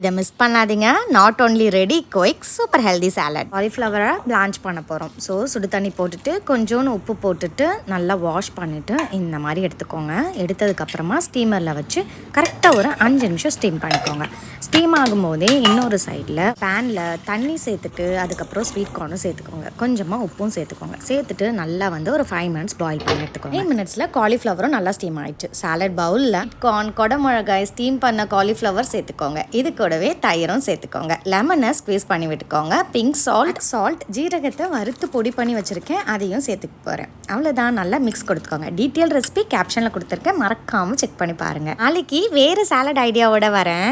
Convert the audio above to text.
இதை மிஸ் பண்ணாதீங்க. Not only ready, quick, super healthy salad. காலிஃப்ளவரை பிளான்ச் பண்ண போகிறோம். ஸோ சுடு தண்ணி போட்டுட்டு கொஞ்சோன்னு உப்பு போட்டுட்டு நல்லா வாஷ் பண்ணிவிட்டு இந்த மாதிரி எடுத்துக்கோங்க. எடுத்ததுக்கப்புறமா ஸ்டீமரில் வச்சு கரெக்டாக ஒரு 5 நிமிஷம் ஸ்டீம் பண்ணிக்கோங்க. ஸ்டீம் ஆகும்போதே இன்னொரு சைடில் பேனில் தண்ணி சேர்த்துட்டு அதுக்கப்புறம் ஸ்வீட் கார்னும் சேர்த்துக்கோங்க. கொஞ்சமாக உப்பும் சேர்த்துக்கோங்க. சேர்த்துட்டு நல்லா ஒரு 5 மினிட்ஸ் பாயில் பண்ணி எடுத்துக்கோங்க. 5 மினிட்ஸில் காலிஃப்ளவரும் நல்லா ஸ்டீம் ஆயிடுச்சு. சாலட் பவுலில் கார்ன், கொடமிளகாய், ஸ்டீம் பண்ண காலிஃப்ளவர் சேர்த்துக்கோங்க. இது கூடவே தயிரும் சேர்த்துக்கோங்க. லெமனை ஸ்க்வீஸ் பண்ணி விட்டுக்கோங்க. பிங்க் சால்ட், ஜீரகத்தை வறுத்து பொடி பண்ணி வச்சுருக்கேன், அதையும் சேர்த்துக்க போகிறேன். அவ்வளோதான், நல்லா மிக்ஸ் கொடுத்துக்கோங்க. டீட்டெயில் ரெசிபி கேப்ஷனில் கொடுத்துருக்கேன், மறக்காமல் செக் பண்ணி பாருங்கள். நாளைக்கு வேறு சாலட் ஐடியாவோட வரேன்.